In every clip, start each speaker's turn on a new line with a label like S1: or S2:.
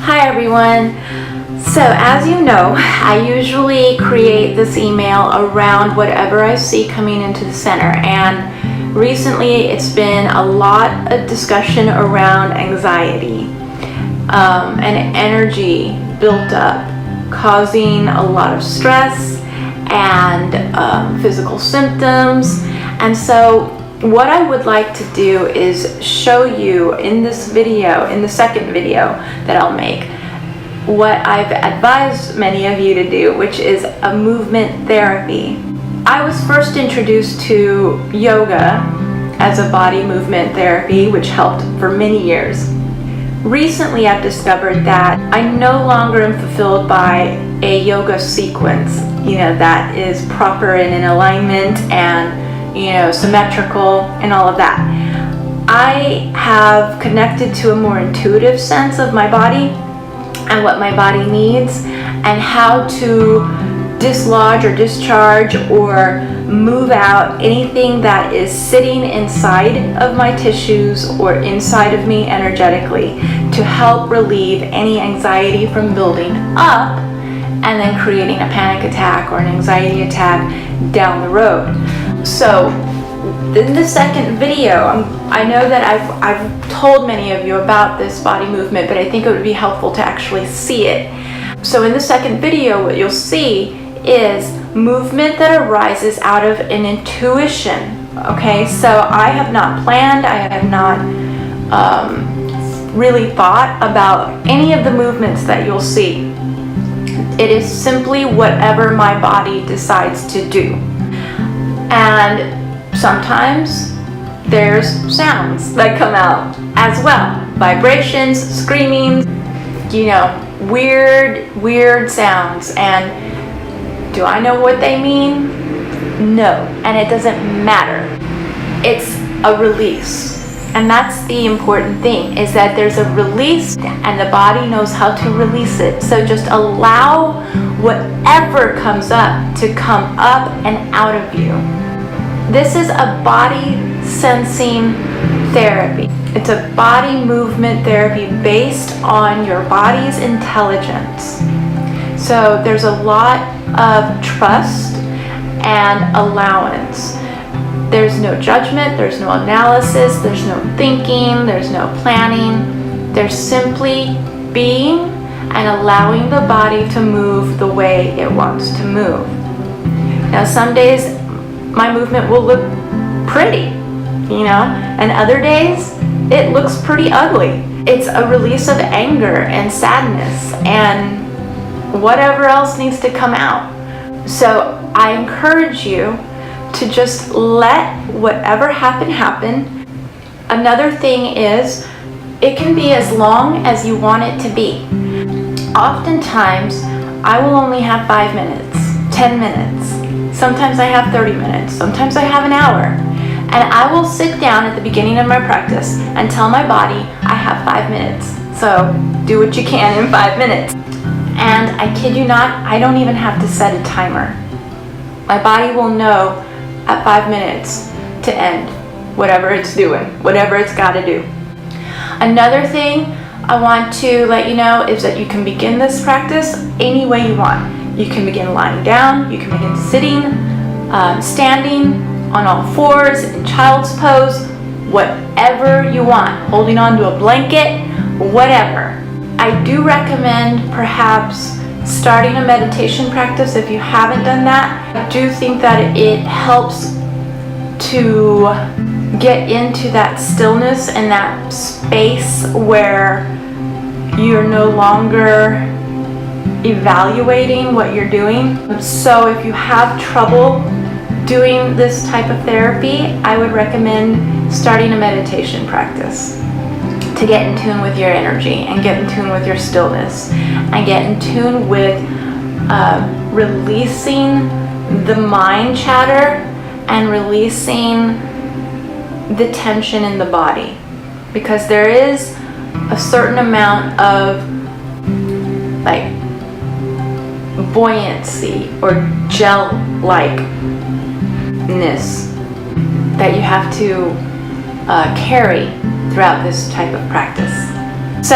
S1: Hi everyone. So as you know, I usually create this email around whatever I see coming into the center, and recently it's been a lot of discussion around anxiety and energy built up, causing a lot of stress and physical symptoms. And so what I would like to do is show you in this video, in the second video that I'll make, what I've advised many of you to do, which is a movement therapy. I was first introduced to yoga as a body movement therapy, which helped for many years. Recently, I've discovered that I no longer am fulfilled by a yoga sequence, that is proper and in alignment and symmetrical and all of that. I have connected to a more intuitive sense of my body and what my body needs and how to dislodge or discharge or move out anything that is sitting inside of my tissues or inside of me energetically to help relieve any anxiety from building up and then creating a panic attack or an anxiety attack down the road. So in the second video, I know that I've told many of you about this body movement, but I think it would be helpful to actually see it. So in the second video, what you'll see is movement that arises out of an intuition. Okay, so I have not planned, I have not really thought about any of the movements that you'll see. It is simply whatever my body decides to do. And sometimes there's sounds that come out as well. Vibrations, screaming, weird sounds. And do I know what they mean? No, and it doesn't matter. It's a release. And that's the important thing, is that there's a release and the body knows how to release it. So just allow whatever comes up to come up and out of you. This is a body sensing therapy. It's a body movement therapy based on your body's intelligence. So there's a lot of trust and allowance. There's no judgment, there's no analysis, there's no thinking, there's no planning. There's simply being and allowing the body to move the way it wants to move. Now some days my movement will look pretty, and other days it looks pretty ugly. It's a release of anger and sadness and whatever else needs to come out. So I encourage you to just let whatever happen. Another thing is, it can be as long as you want it to be. Oftentimes, I will only have 5 minutes, 10 minutes. Sometimes I have 30 minutes. Sometimes I have an hour. And I will sit down at the beginning of my practice and tell my body I have 5 minutes. So do what you can in 5 minutes. And I kid you not, I don't even have to set a timer. My body will know at 5 minutes to end whatever it's doing, whatever it's got to do. Another thing I want to let you know is that you can begin this practice any way you want. You can begin lying down, you can begin sitting, standing on all fours, in child's pose, whatever you want, holding on to a blanket, whatever. I do recommend perhaps starting a meditation practice if you haven't done that. I do think that it helps to get into that stillness and that space where you're no longer evaluating what you're doing. So if you have trouble doing this type of therapy, I would recommend starting a meditation practice to get in tune with your energy and get in tune with your stillness and get in tune with releasing the mind chatter and releasing the tension in the body, because there is a certain amount of buoyancy or gel-likeness that you have to carry throughout this type of practice. So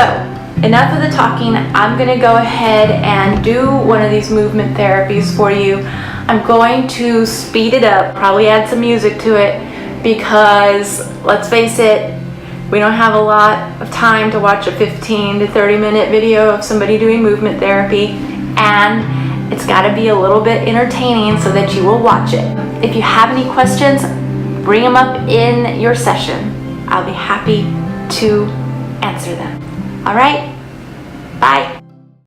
S1: enough of the talking. I'm gonna go ahead and do one of these movement therapies for you. I'm going to speed it up, probably add some music to it, because let's face it, we don't have a lot of time to watch a 15 to 30 minute video of somebody doing movement therapy, and it's got to be a little bit entertaining so that you will watch it. If you have any questions, bring them up in your session. I'll be happy to answer them. All right, bye.